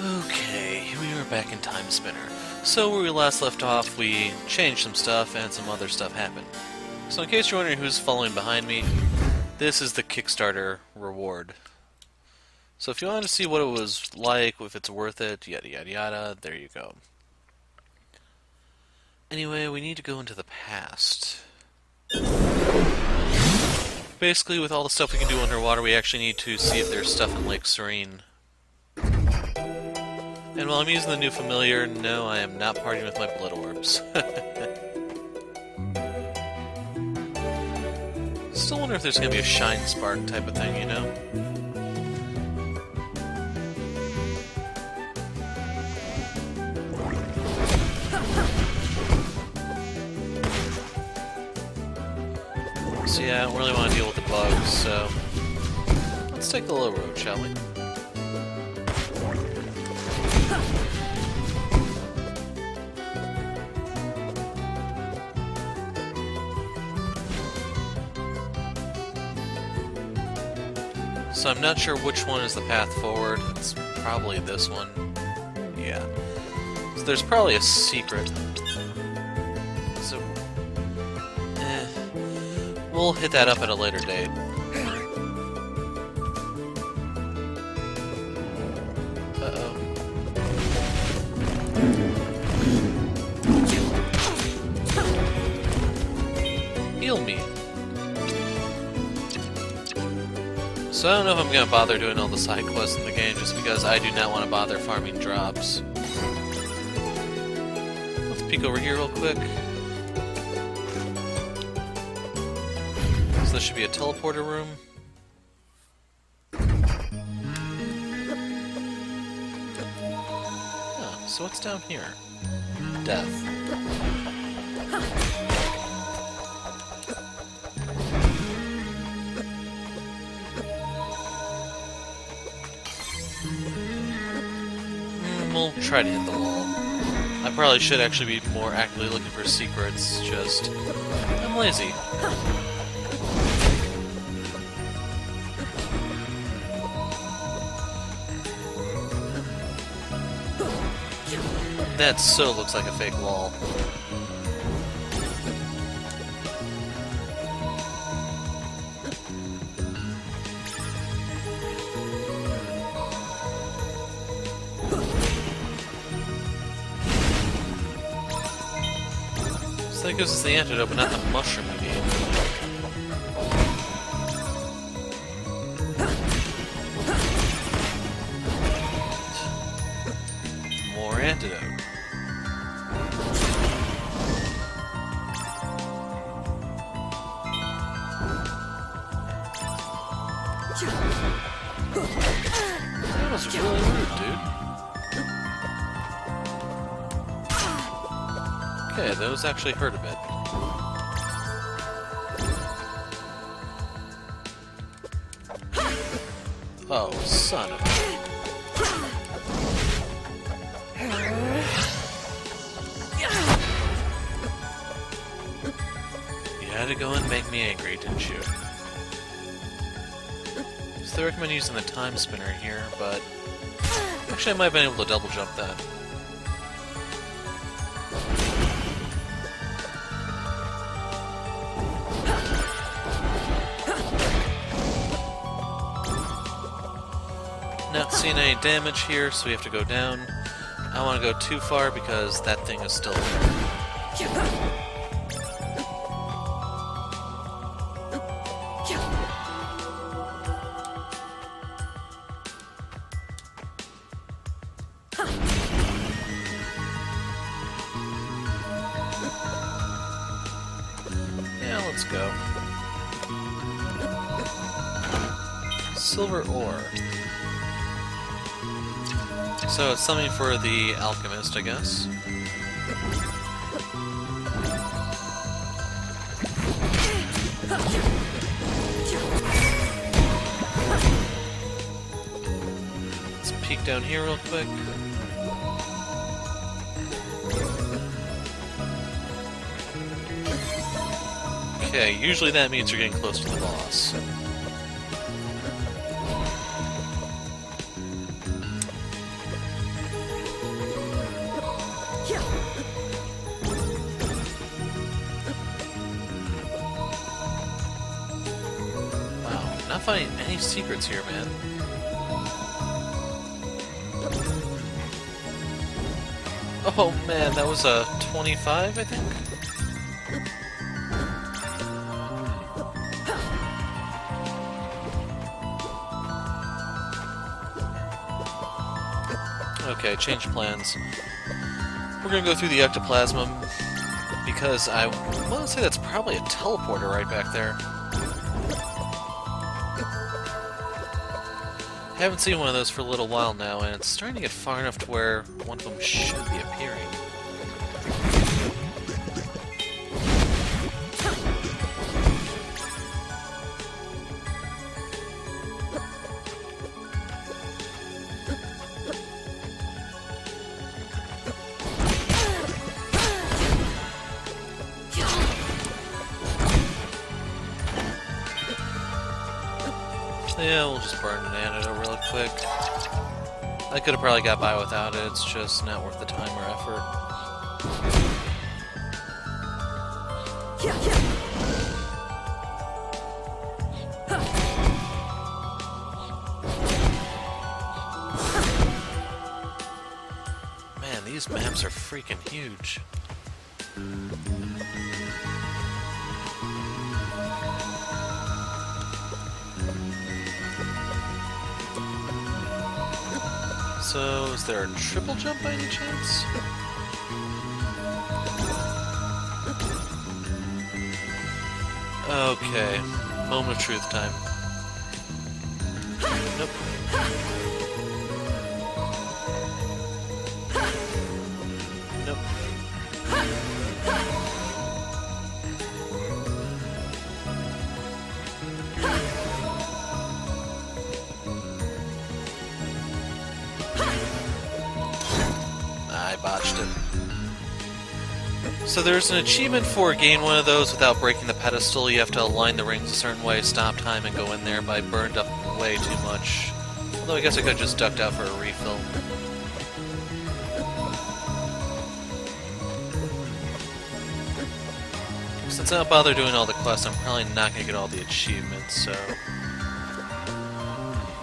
Okay, we are back in Timespinner. So where we last left off, we changed some stuff and some other stuff happened. So in case you're wondering who's following behind me, this is the Kickstarter reward. So if you want to see what it was like, if it's worth it, yada yada yada, there you go. Anyway, we need to go into the past. Basically, with all the stuff we can do underwater, we actually need to see if there's stuff in Lake Serene. And while I'm using the new familiar, no, I am not partying with my blood orbs. Still wonder if there's gonna be a shine spark type of thing, you know? So yeah, I don't really want to deal with the bugs, so let's take the low road, shall we? So I'm not sure which one is the path forward. It's probably this one. Yeah. So there's probably a secret. So, we'll hit that up at a later date. Uh-oh. Heal me. So I don't know if I'm going to bother doing all the side quests in the game, just because I do not want to bother farming drops. Let's peek over here real quick. So this should be a teleporter room. Huh, so what's down here? Death. We'll try to hit the wall. I probably should actually be more actively looking for secrets, just I'm lazy. That so looks like a fake wall. So that gives us the antidote, but not the mushroom we need. More antidote. That was really rude, dude. Okay, those actually hurt a bit. Oh, son of a... You had to go and make me angry, didn't you? So they recommend using the Timespinner here, but... Actually, I might have been able to double jump that. Not seeing any damage here, so we have to go down. I don't want to go too far because that thing is still there. Yeah, let's go. Silver ore. So it's something for the alchemist, I guess. Let's peek down here real quick. Okay, usually that means you're getting close to the boss. find any secrets here, man. Oh man, that was a 25, I think? Okay, change plans. We're gonna go through the ectoplasm, because I want to say that's probably a teleporter right back there. Haven't seen one of those for a little while now, and it's starting to get far enough to where one of them should be appearing. Yeah, we'll just burn an antidote real quick. I could have probably got by without it, it's just not worth the time or effort. Man, these maps are freaking huge. So, is there a triple jump by any chance? Okay, moment of truth time. Nope. Nope. I botched it. So there's an achievement for gain one of those without breaking the pedestal. You have to align the rings a certain way, stop time, and go in there, but I burned up way too much. Although I guess I could have just ducked out for a refill. Since I don't bother doing all the quests, I'm probably not going to get all the achievements, so...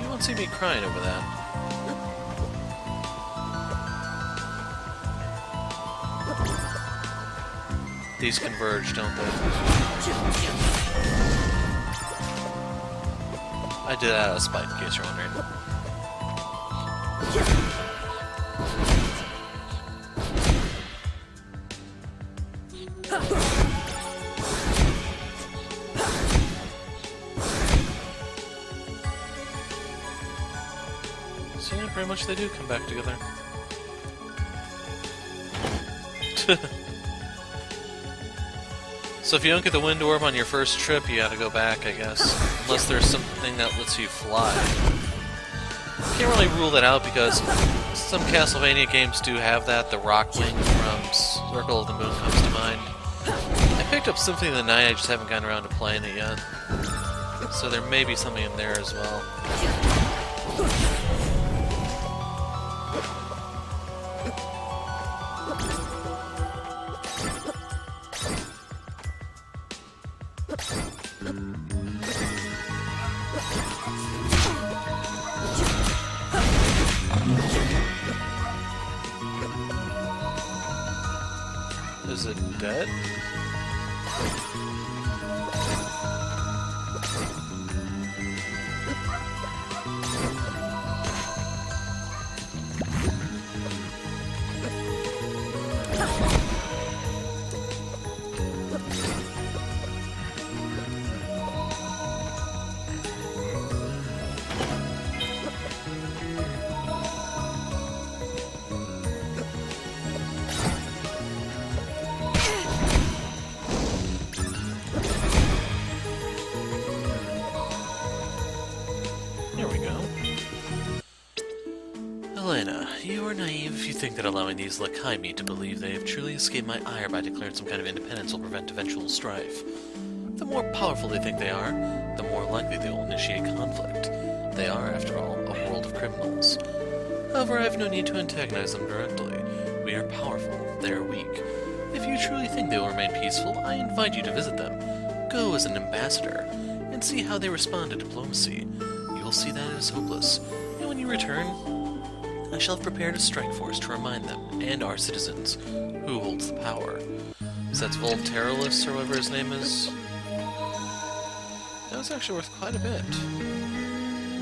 You won't see me crying over that. These converge, don't they? I did that out of spite, in case you're wondering. So yeah, pretty much they do come back together. So if you don't get the wind orb on your first trip, you gotta go back, I guess. Unless there's something that lets you fly. Can't really rule that out because some Castlevania games do have that. The rock wing from Circle of the Moon comes to mind. I picked up Symphony of the Night, I just haven't gotten around to playing it yet. So there may be something in there as well. Is it dead? Elena, you are naive if you think that allowing these Lakaimi to believe they have truly escaped my ire by declaring some kind of independence will prevent eventual strife. The more powerful they think they are, the more likely they will initiate conflict. They are, after all, a world of criminals. However, I have no need to antagonize them directly. We are powerful, they are weak. If you truly think they will remain peaceful, I invite you to visit them. Go as an ambassador. and see how they respond to diplomacy. You will see that it is hopeless, and when you return, I shall have prepared a strike force to remind them, and our citizens, who holds the power. So that's Volterolus, or whatever his name is. That was actually worth quite a bit.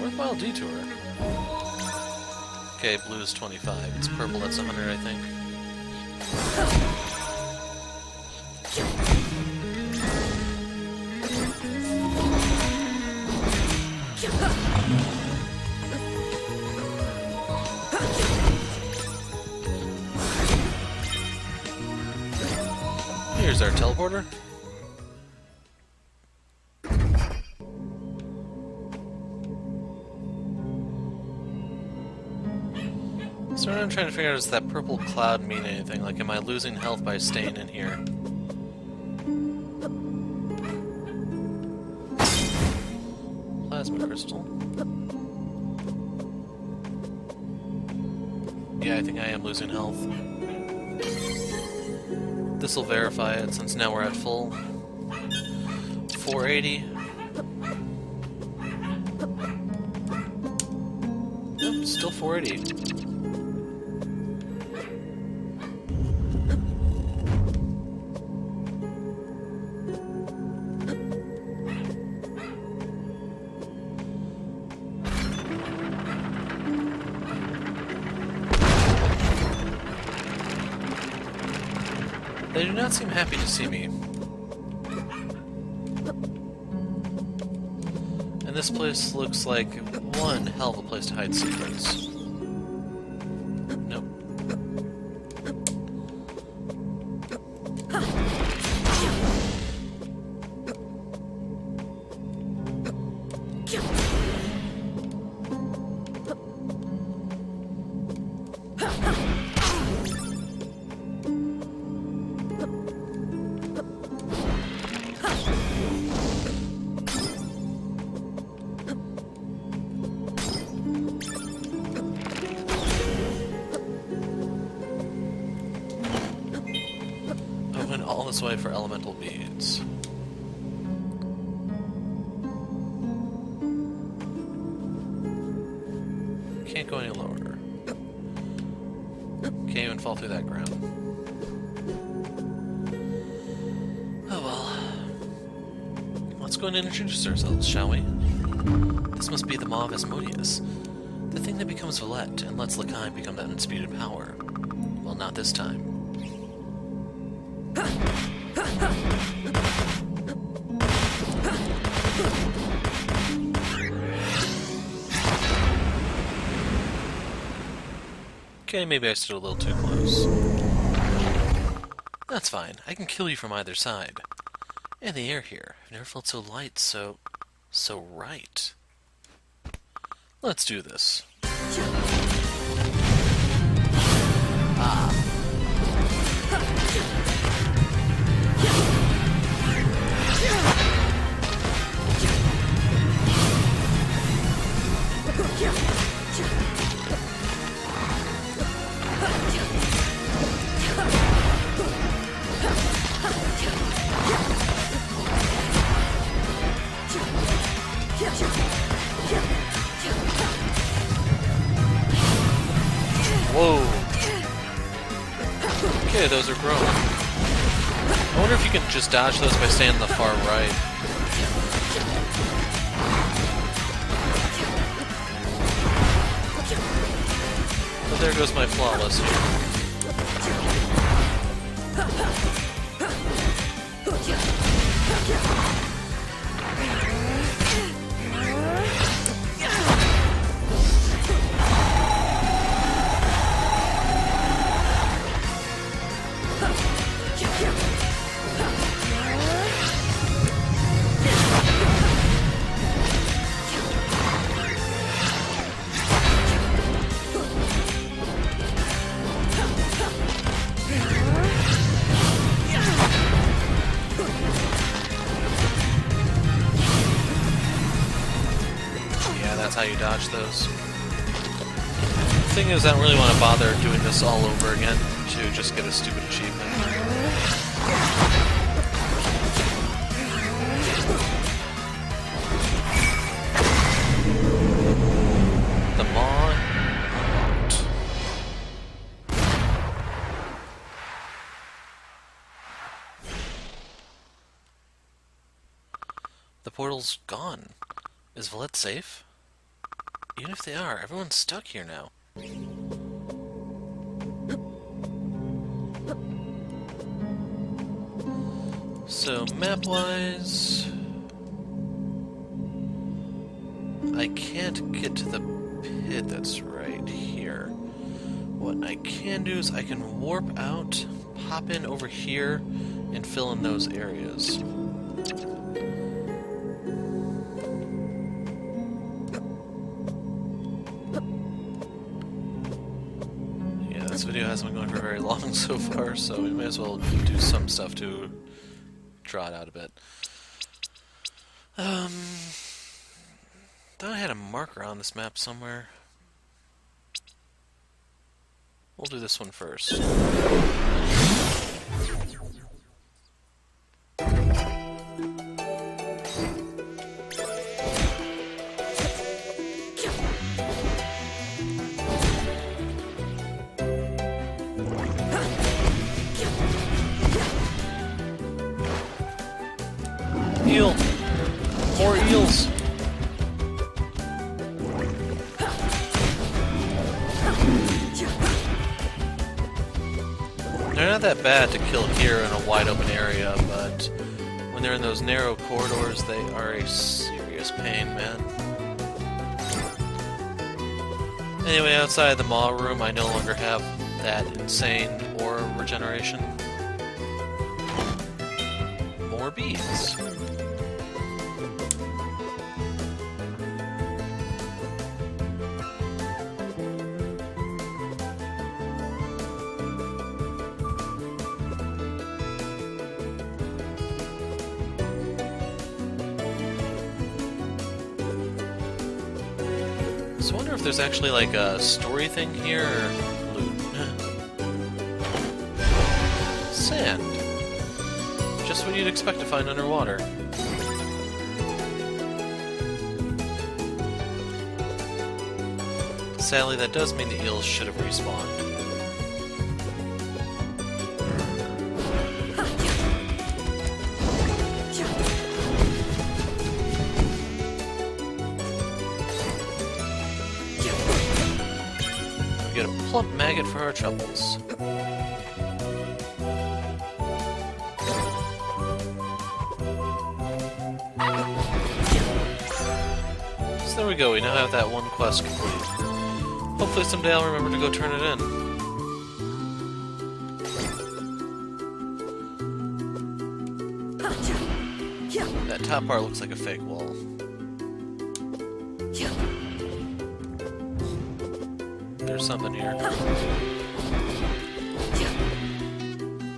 Worthwhile detour. Okay, blue is 25. It's purple, that's 100, I think. Here's our teleporter. So what I'm trying to figure out is, that purple cloud mean anything? Like, am I losing health by staying in here? Plasma crystal. Yeah, I think I am losing health. This will verify it, since now we're at full. 480. Nope, still 480. They do not seem happy to see me. And this place looks like one hell of a place to hide secrets. Nope. All this way for elemental beads. Can't go any lower. Can't even fall through that ground. Oh well. Let's go and introduce ourselves, shall we? This must be the Maw of Asmodeus, the thing that becomes Valette and lets Lakai become that undisputed power. Well, not this time. Okay, maybe I stood a little too close. That's fine. I can kill you from either side. And the air here. I've never felt so light, so right. Let's do this. Ah. Whoa. Okay, those are growing. I wonder if you can just dodge those by staying on the far right. But there goes my flawless here. That's how you dodge those. The thing is, I don't really want to bother doing this all over again to just get a stupid achievement. portal's gone. Is Valette safe? Even if they are, everyone's stuck here now. So, map-wise... I can't get to the pit that's right here. What I can do is I can warp out, pop in over here, and fill in those areas. Yeah, this video hasn't been going for very long so far, so we may as well do some stuff to draw it out a bit. Thought I had a marker on this map somewhere. We'll do this one first. Eel! More eels! They're not that bad to kill here in a wide open area, but when they're in those narrow corridors, they are a serious pain, man. Anyway, outside the maw room, I no longer have that insane aura regeneration. More beads. So I wonder if there's actually like a story thing here, or loot. Sand. Just what you'd expect to find underwater. Sadly, that does mean the eels should have respawned. Get a plump maggot for our troubles. So there we go, we now have that one quest complete. Hopefully someday I'll remember to go turn it in. That top part looks like a fake wall. There's something here.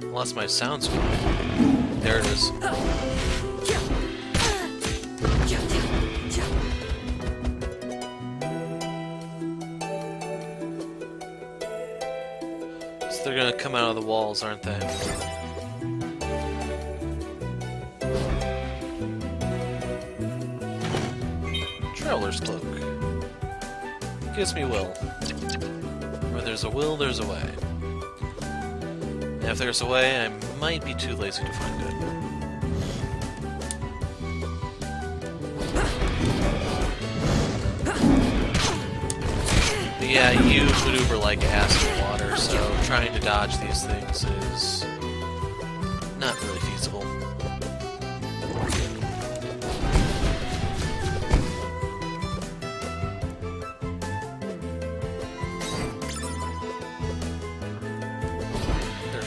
Unless my sound's fine. There it is. So they're gonna come out of the walls, aren't they? Traveler's Cloak. Gives me will. Where there's a will, there's a way. And if there's a way, I might be too lazy to find it. But yeah, you maneuver like acid water, so trying to dodge these things is not really feasible.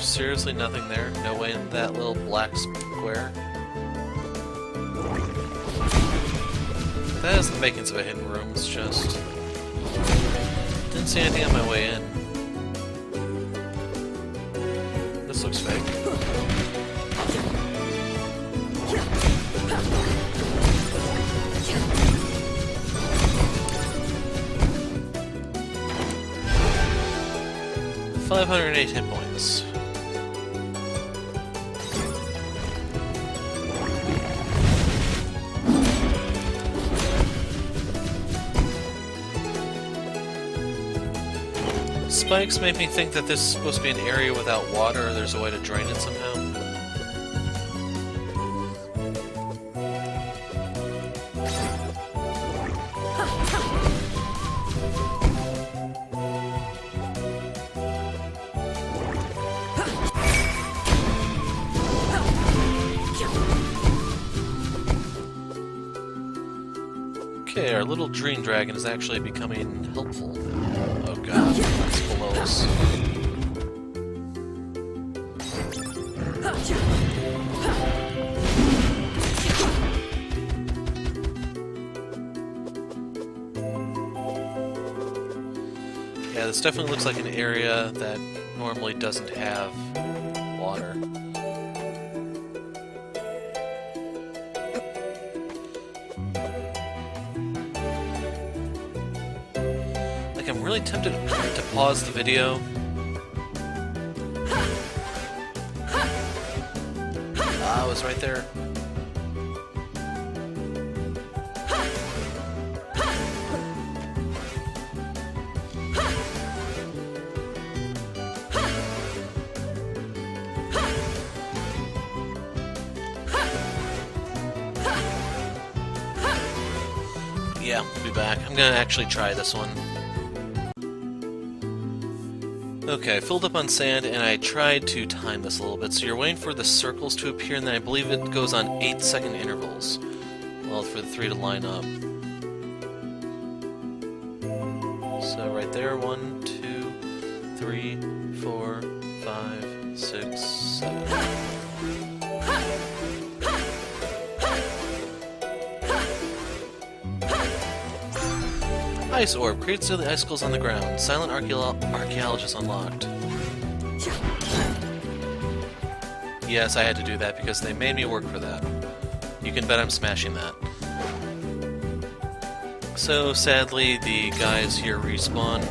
Seriously nothing there? No way in that little black square? That has the makings of a hidden room, it's just... Didn't see anything on my way in. This looks fake. $508 hit points. Spikes made me think that this is supposed to be an area without water, or there's a way to drain it somehow. our little dream dragon is actually becoming helpful. Oh god, it's below us. Yeah, this definitely looks like an area that normally doesn't have water. Like, I'm really tempted to pause the video. Ah, it was right there. Yeah, we'll be back. I'm gonna actually try this one. Okay, I filled up on sand and I tried to time this a little bit. So you're waiting for the circles to appear and then I believe it goes on 8-second intervals. Well, for the 3 to line up. So right there, 1, 2, 3, 4, 5, 6, 7. Ice orb creates daily icicles on the ground. Silent archaeologist unlocked. Yes, I had to do that because they made me work for that. You can bet I'm smashing that. So sadly, the guys here respawned.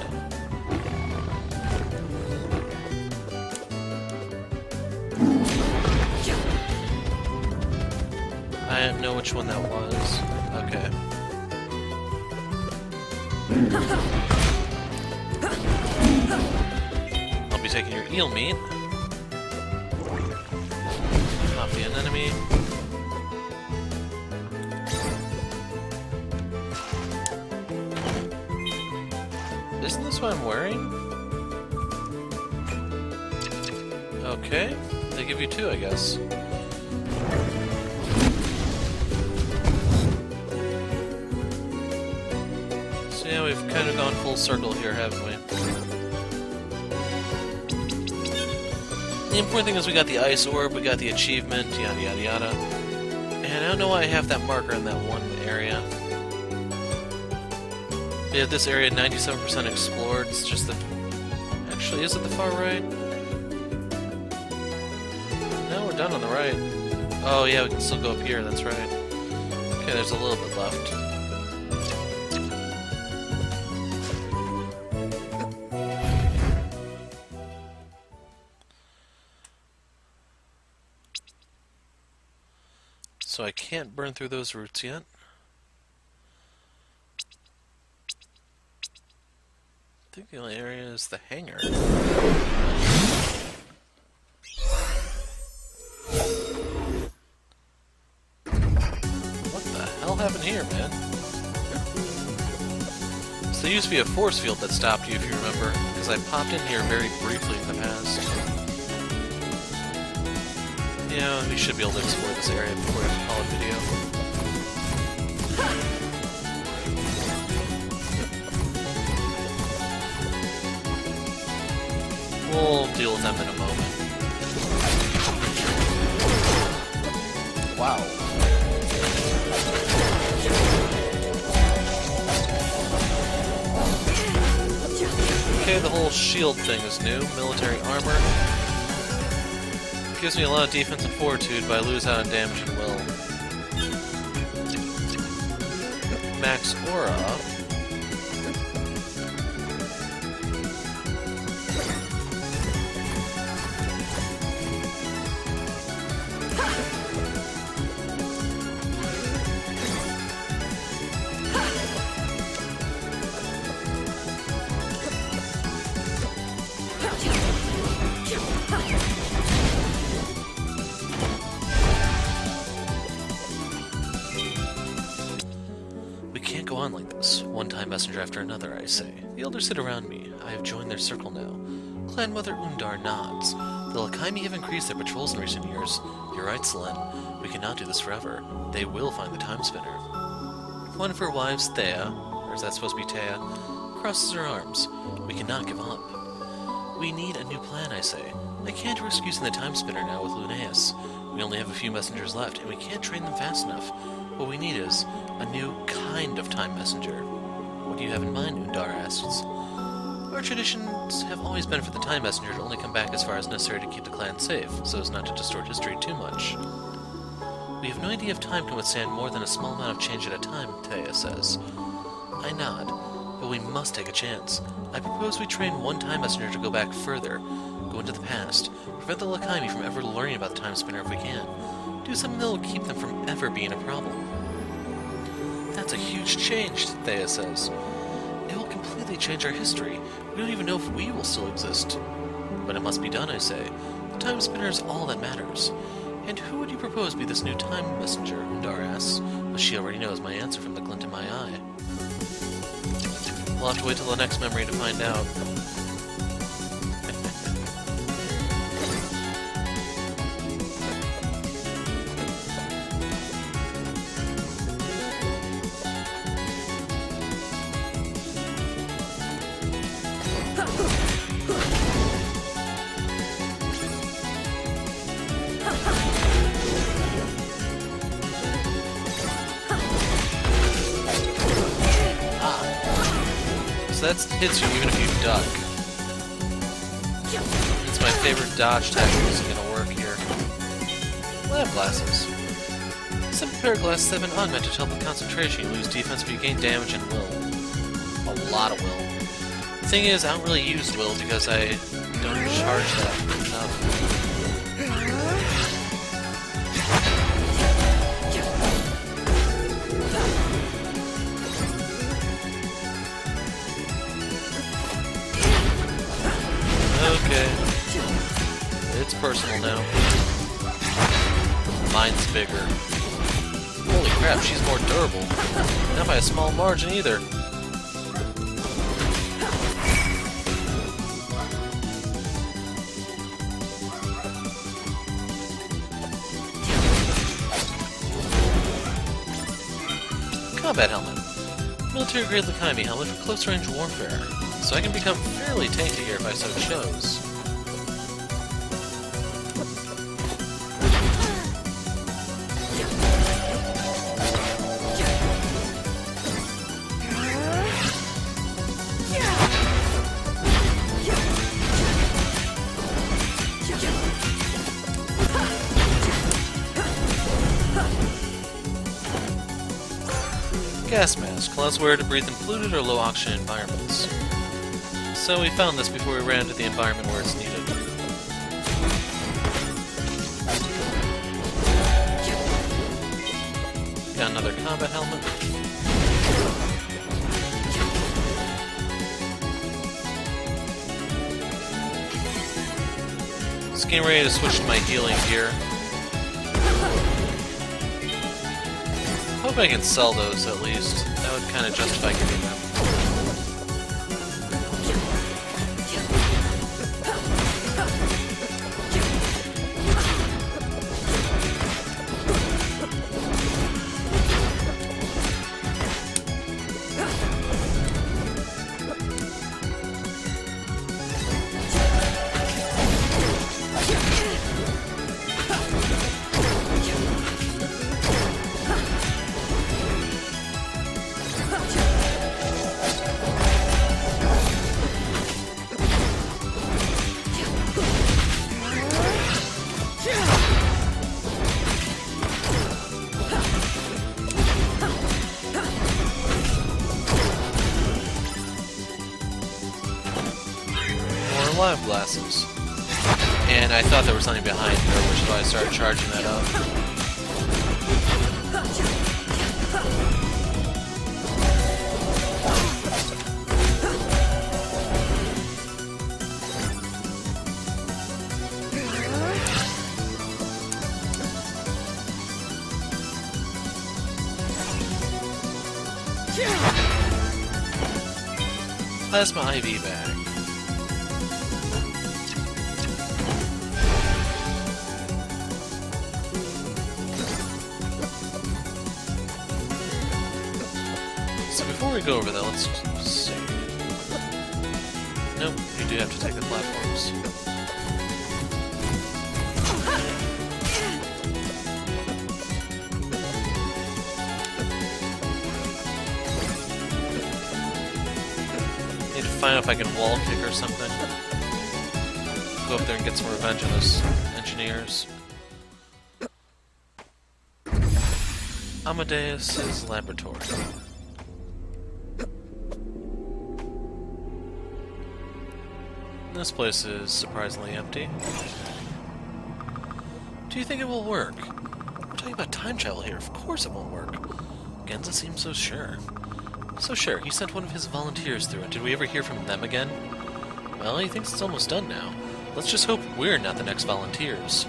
I don't know which one that was. Okay. I'll be taking your eel meat. Copy an enemy. Isn't this what I'm wearing? Okay. They give you 2, I guess. Yeah, we've kind of gone full circle here, haven't we? The important thing is we got the ice orb, we got the achievement, yada yada yada. And I don't know why I have that marker in that one area. We have this area 97% explored, it's just the... Actually, is it the far right? No, we're done on the right. Oh yeah, we can still go up here, that's right. Okay, there's a little bit left. So I can't burn through those roots yet. I think the only area is the hangar. What the hell happened here, man? So there used to be a force field that stopped you, if you remember, because I popped in here very briefly in the past. Yeah, we should be able to explore this area before we call it video. We'll deal with them in a moment. Wow. Okay, the whole shield thing is new. Military armor. Gives me a lot of defensive fortitude, but I lose out on damage and will. Max aura. Like this, one-time messenger after another, I say. The elders sit around me. I have joined their circle now. Clan Mother Undar nods. The Lakaimi have increased their patrols in recent years. You're right, Selene. We cannot do this forever. They will find the Timespinner. One of her wives, Thea, or is that supposed to be Thea, crosses her arms. We cannot give up. We need a new plan, I say. I can't risk using the Timespinner now with Linnaeus. We only have a few messengers left, and we can't train them fast enough. What we need is a new kind of time messenger. What do you have in mind? Undar asks. Our traditions have always been for the time messenger to only come back as far as necessary to keep the clan safe, so as not to distort history too much. We have no idea if time can withstand more than a small amount of change at a time, Thea says. I nod, but we must take a chance. I propose we train one time messenger to go back further, go into the past, prevent the Lakaimi from ever learning about the Timespinner if we can. Do something that will keep them from ever being a problem. That's a huge change, Thea says. It will completely change our history. We don't even know if we will still exist. But it must be done, I say. The Timespinner is all that matters. And who would you propose be this new time messenger? Undar asks. But she already knows my answer from the glint in my eye. We'll have to wait till the next memory to find out. So that hits you even if you duck. It's my favorite dodge tactic isn't gonna work here. Lab glasses. Simple pair of glasses have been augmented to help with concentration. You lose defense, but you gain damage and will. A lot of will. The thing is, I don't really use will because I don't charge that enough. Okay. It's personal now. Mine's bigger. Holy crap, she's more durable. Not by a small margin either. Combat helmet. Military-grade Lakaimi helmet for close-range warfare. So I can become fairly tanky here if I so chose. Gas mask allows wearer to breathe in polluted or low oxygen environments. So we found this before we ran into the environment where it's needed. Got another combat helmet. Just getting ready to switch to my healing gear. Hope I can sell those at least. That would kind of justify getting them. Live glasses. And I thought there was something behind her, which is why I started charging that up. Plasma IV bag. we go over there, let's see. Nope, you do have to take the platforms. Need to find out if I can wall kick or something. Go up there and get some revenge on those engineers. Amadeus' laboratory. This place is surprisingly empty. Do you think it will work? I'm talking about time travel here. Of course it won't work. Genza seems so sure. So sure, he sent one of his volunteers through it. Did we ever hear from them again? Well, he thinks it's almost done now. Let's just hope we're not the next volunteers.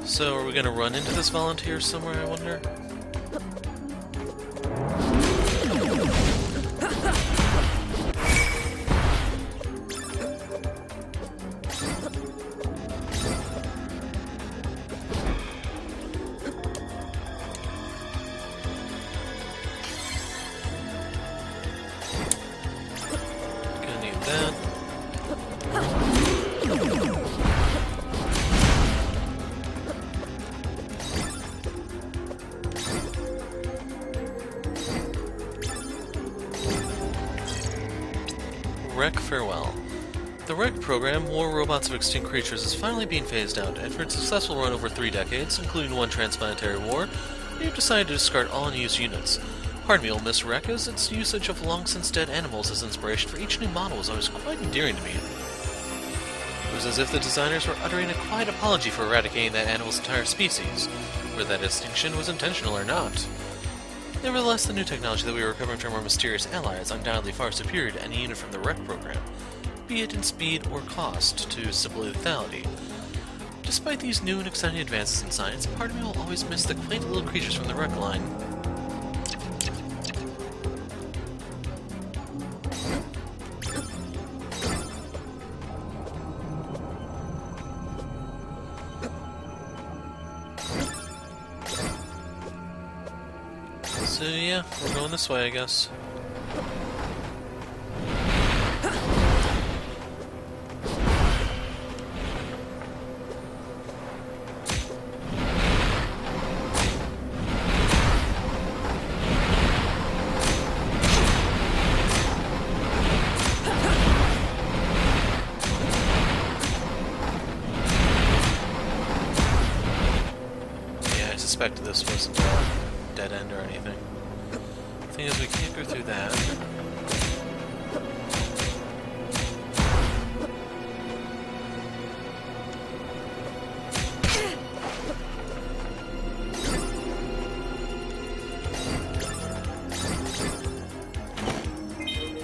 So, are we gonna run into this volunteer somewhere, I wonder? Gonna need that. Wreck Farewell. The Wreck program, War Robots of Extinct Creatures, is finally being phased out. After its successful run over 3 decades, including 1 transplanetary war, we've decided to discard all unused units. Part of me will miss Wreck, as its usage of long-since-dead animals as inspiration for each new model was always quite endearing to me. It was as if the designers were uttering a quiet apology for eradicating that animal's entire species, whether that distinction was intentional or not. Nevertheless, the new technology that we are recovering from our mysterious ally is undoubtedly far superior to any unit from the Wreck program, be it in speed or cost, to simple lethality. Despite these new and exciting advances in science, part of me will always miss the quaint little creatures from the Wreck line. So yeah, we're going this way, I guess. Yeah, I suspected this wasn't a dead end or anything. Thing is, we can't go through that.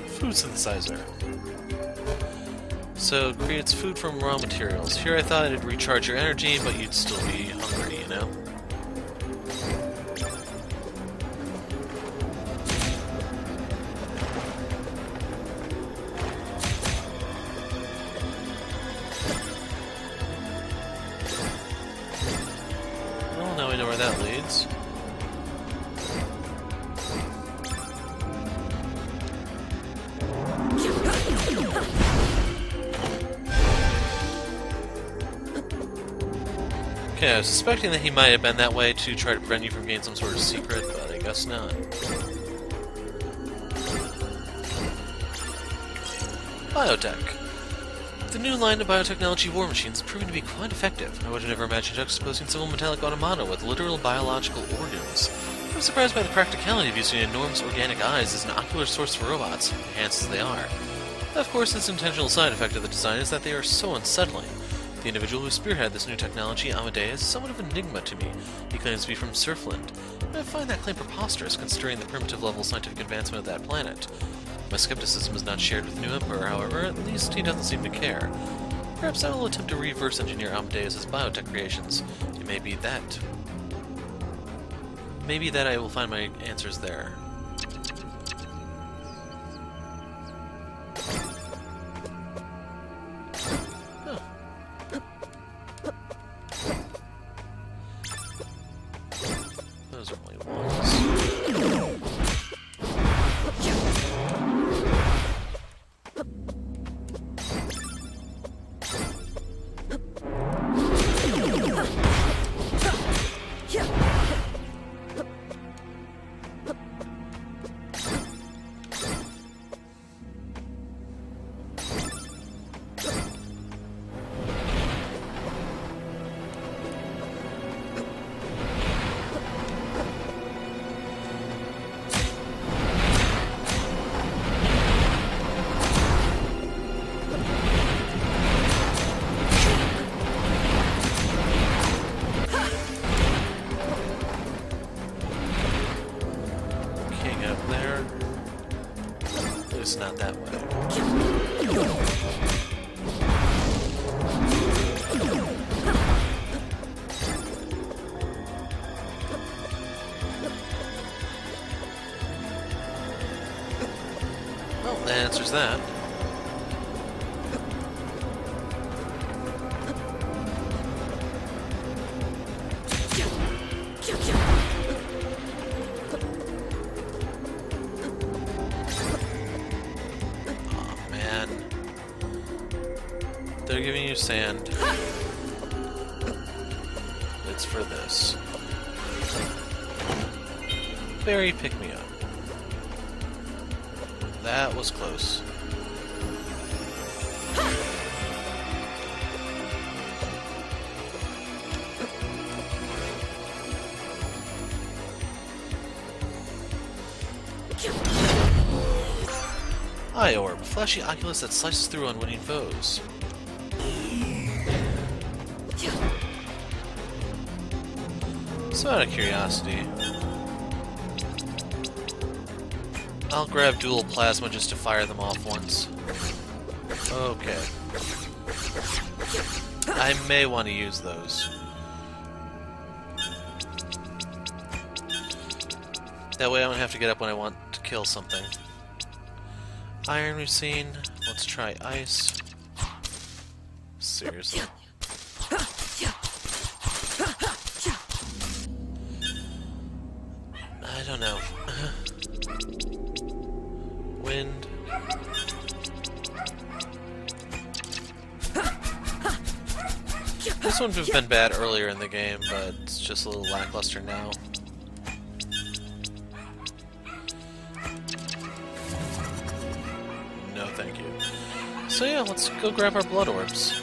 Food synthesizer. So, it creates food from raw materials. Here I thought it'd recharge your energy, but you'd still be hungry, you know? Now we know where that leads. Okay, I was suspecting that he might have been that way to try to prevent you from getting some sort of secret, but I guess not. Biotech. The new line of biotechnology war machines is proving to be quite effective. I would have never imagined juxtaposing simple metallic automata with literal biological organs. I'm surprised by the practicality of using enormous organic eyes as an ocular source for robots, enhanced as they are. Of course, its intentional side effect of the design is that they are so unsettling. The individual who spearheaded this new technology, Amadeus, is somewhat of an enigma to me. He claims to be from Surfland. I find that claim preposterous, considering the primitive level of scientific advancement of that planet. My skepticism is not shared with the new Emperor, however, at least he doesn't seem to care. Perhaps I will attempt to reverse engineer Amadeus' biotech creations. It may be that. Maybe that I will find my answers there. Those are only ones. Not that way. Well, that answers that. They're giving you sand. It's for this. Very pick me up. That was close. Eye orb, flashy oculus that slices through unwitting foes. So out of curiosity, I'll grab dual plasma just to fire them off once. Okay. I may want to use those. That way I don't have to get up when I want to kill something. Iron we've seen. Let's try ice. Seriously. I don't know. Wind. This one would have been bad earlier in the game, but it's just a little lackluster now. No, thank you. So yeah, let's go grab our blood orbs.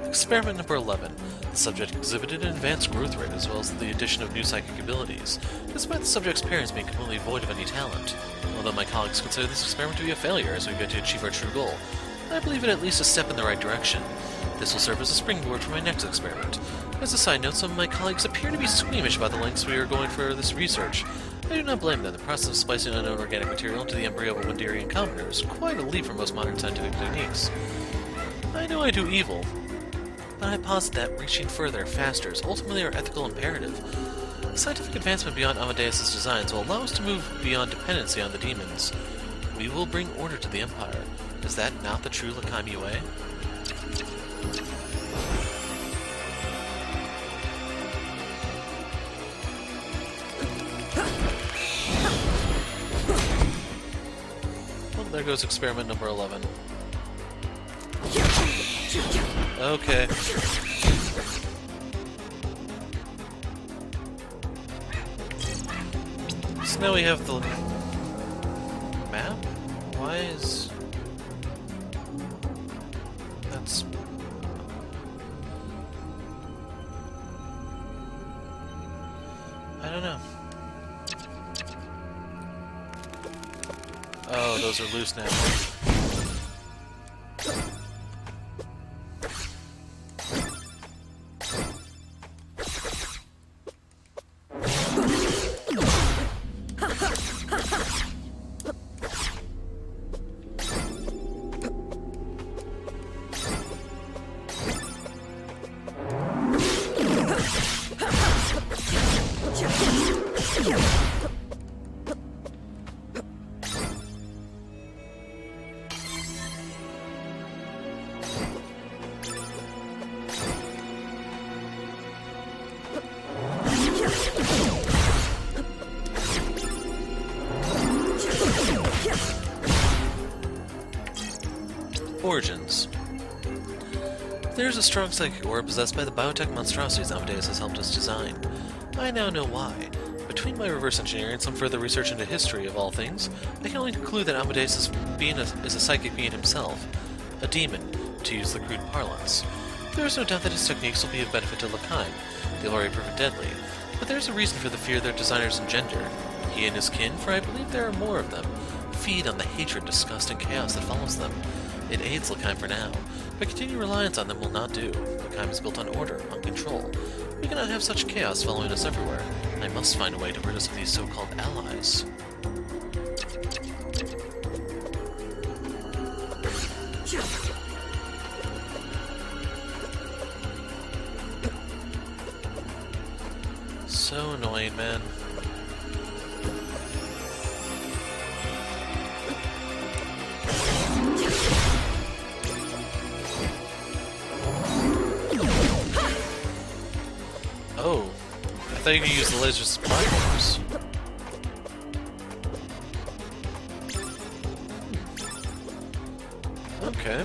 Experiment number 11. The subject exhibited an advanced growth rate as well as the addition of new psychic abilities, despite the subject's parents being completely void of any talent. Although my colleagues consider this experiment to be a failure as we go to achieve our true goal, I believe it at least a step in the right direction. This will serve as a springboard for my next experiment. As a side note, some of my colleagues appear to be squeamish about the lengths we are going for this research. I do not blame them. The process of splicing unknown organic material into the embryo of a Wenderian commoner is quite a leap from most modern scientific techniques. I know I do evil, but I posit that reaching further, faster, is ultimately our ethical imperative. Scientific advancement beyond Amadeus' designs will allow us to move beyond dependency on the demons. We will bring order to the Empire. Is that not the true Lakami way? Well, there goes experiment number 11. Okay. So now we have the map? Why is... That's... I don't know. Oh, those are loose now. Origins. There's a strong psychic orb possessed by the biotech monstrosities Amadeus has helped us design. I now know why. Between my reverse engineering and some further research into history of all things, I can only conclude that Amadeus is a psychic being himself. A demon, to use the crude parlance. There is no doubt that his techniques will be of benefit to L'Kheim. They've already proven deadly. But there is a reason for the fear their designers engender. He and his kin, for I believe there are more of them, feed on the hatred, disgust, and chaos that follows them. It aids L'Kheim for now, but continued reliance on them will not do. L'Kheim is built on order, on control. We cannot have such chaos following us everywhere. I must find a way to rid us of these so-called allies. So annoying, man. Oh, I thought you could use the lasers as platforms. Okay.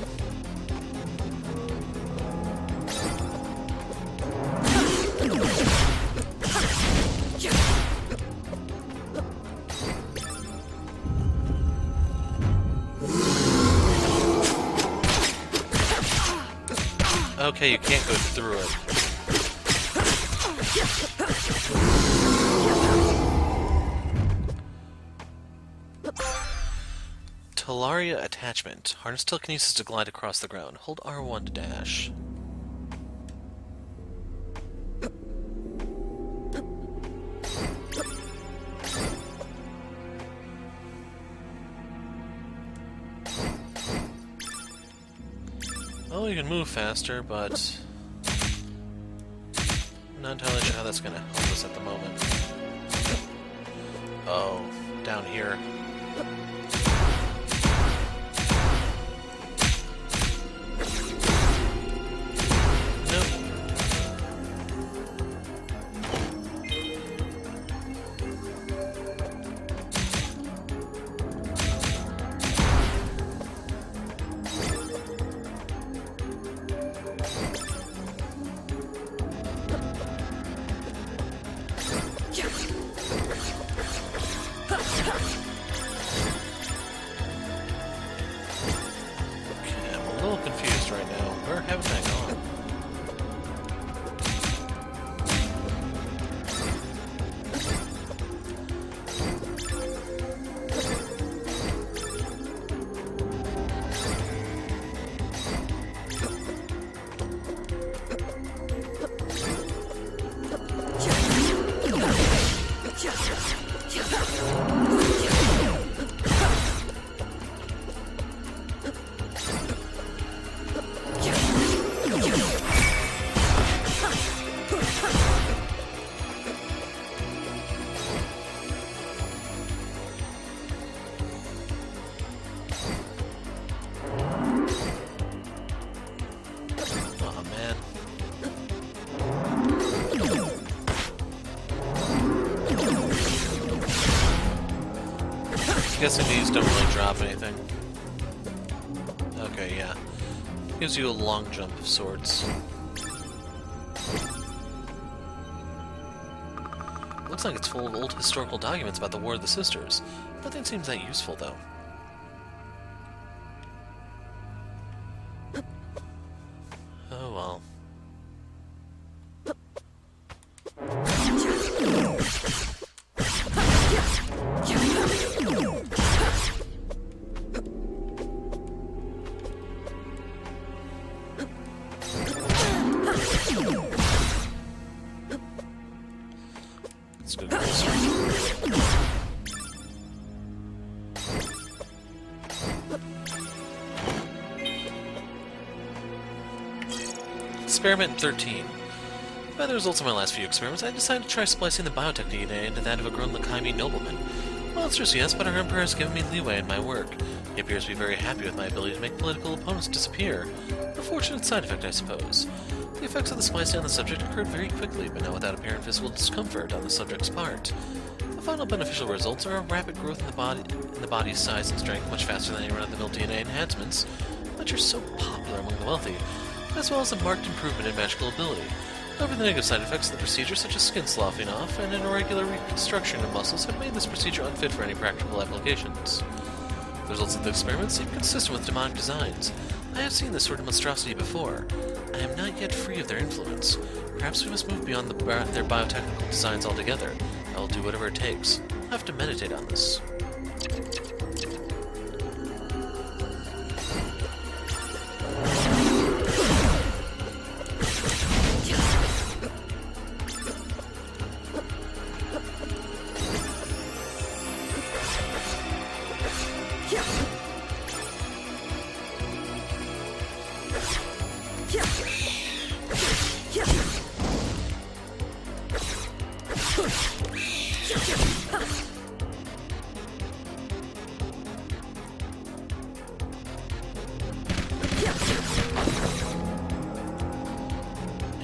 Okay, you can't go through it. Talaria attachment. Harness telekinesis to glide across the ground. Hold R1 to dash. Oh, you can move faster, but I'm not entirely sure how that's going to help us at the moment. Oh, down here. Confused right now. Where haven't I gone? Guessing these don't really drop anything. Okay, yeah. Gives you a long jump of sorts. Looks like it's full of old historical documents about the War of the Sisters. Nothing seems that useful, though. Oh well. Let's go closer. Experiment 13. By the results of my last few experiments, I decided to try splicing the biotech DNA into that of a grown L'Kheimi nobleman. Monsters, yes, but our Emperor has given me leeway in my work. He appears to be very happy with my ability to make political opponents disappear. A fortunate side effect, I suppose. The effects of the splicing on the subject occurred very quickly, but not without apparent physical discomfort on the subject's part. The final beneficial results are a rapid growth in the body's size and strength, much faster than any run-of-the-mill DNA enhancements, a which are so popular among the wealthy, as well as a marked improvement in magical ability. However, the negative side effects of the procedure, such as skin sloughing off and an irregular reconstruction of muscles, have made this procedure unfit for any practical applications. The results of the experiment seem consistent with demonic designs. I have seen this sort of monstrosity before. I am not yet free of their influence. Perhaps we must move beyond their biotechnical designs altogether. I will do whatever it takes. I'll have to meditate on this.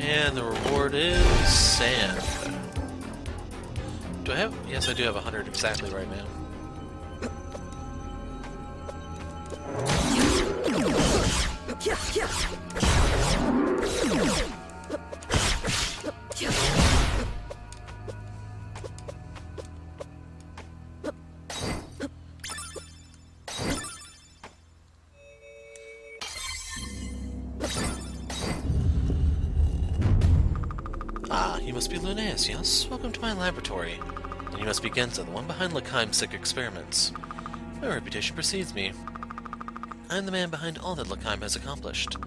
And the reward is sand. Do I have? Yes, I do have 100 exactly right now. Ah, you must be Lunaeus, yes? Welcome to my laboratory. And you must be Genza, the one behind L'Chaim's sick experiments. My reputation precedes me. I'm the man behind all that L'Chaim has accomplished.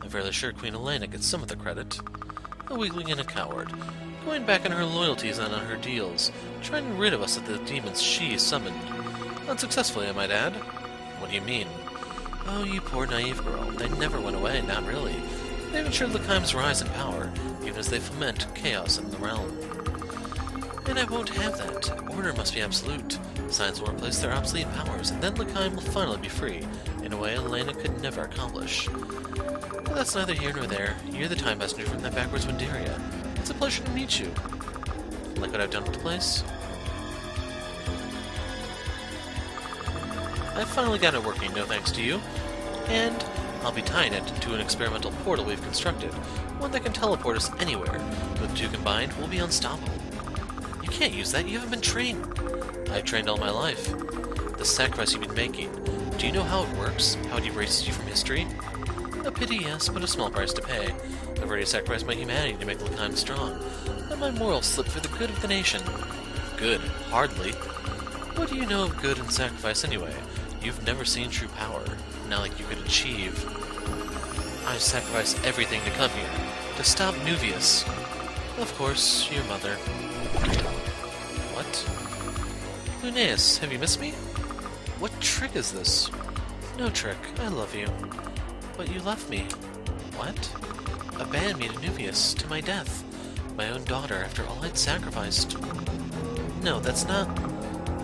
I'm fairly sure Queen Elena gets some of the credit. A weakling and a coward, going back on her loyalties and on her deals, trying rid of us of the demons she summoned. Unsuccessfully, I might add. What do you mean? Oh, you poor naive girl. They never went away, not really. They've ensured L'Chaim's rise in power, even as they foment chaos in the realm. And I won't have that. Order must be absolute. Science will replace their obsolete powers, and then L'Chaim will finally be free, in a way Elena could never accomplish. But that's neither here nor there. You're the time messenger from that backwards Windaria. It's a pleasure to meet you. Like what I've done with the place? I've finally got it working, no thanks to you. And I'll be tying it to an experimental portal we've constructed, one that can teleport us anywhere. With the two combined, we'll be unstoppable. You can't use that, you haven't been trained. I've trained all my life. The sacrifice you've been making, do you know how it works? How it erases you from history? A pity, yes, but a small price to pay. I've already sacrificed my humanity to make L'Chaim strong. Let my morals slip for the good of the nation. Good? Hardly. What do you know of good and sacrifice anyway? You've never seen true power. Not like you could achieve. I sacrificed everything to come here. To stop Nuvius. Of course, your mother. What? Lunaeus, have you missed me? What trick is this? No trick. I love you. But you left me. What? Abandoned me to Nuvius, to my death. My own daughter, after all I'd sacrificed. No, that's not...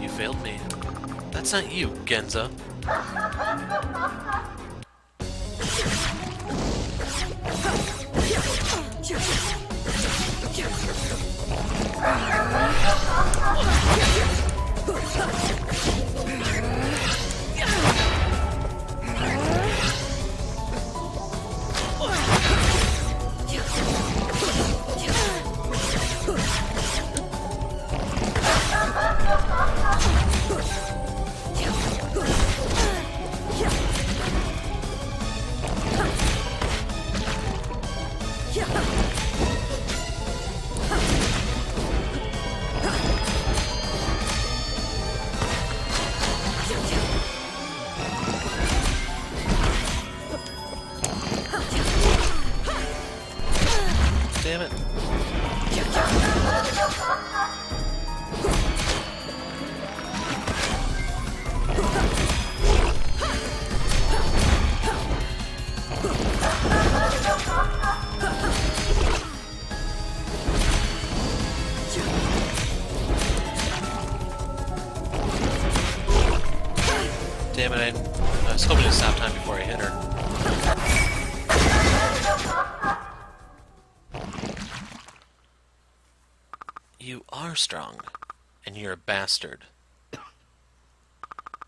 You failed me. That's not you, Genza. Damn it. Damn it, I was hoping to stop time before I hit her. You are strong, and you're a bastard.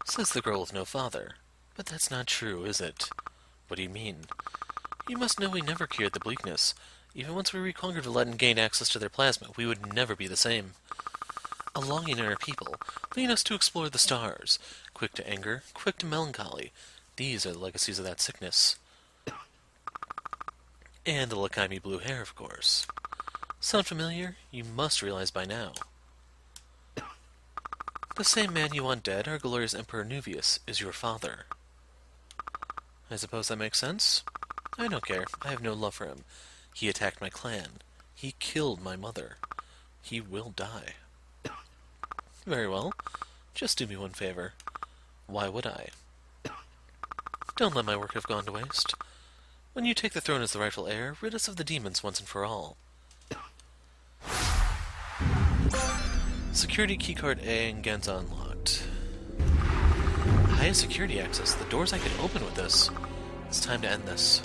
Says the girl with no father. But that's not true, is it? What do you mean? You must know we never cured the bleakness. Even once we reconquered Vallette and gained access to their plasma, we would never be the same. A longing in our people, leading us to explore the stars. Quick to anger, quick to melancholy. These are the legacies of that sickness. And the Lakami blue hair, of course. Sound familiar? You must realize by now. The same man you want dead, our glorious Emperor Nuvius, is your father. I suppose that makes sense? I don't care. I have no love for him. He attacked my clan. He killed my mother. He will die. Very well. Just do me one favor. Why would I? Don't let my work have gone to waste. When you take the throne as the rightful heir, rid us of the demons once and for all. Security keycard A and Genza unlocked. Highest security access. The doors I can open with this. It's time to end this.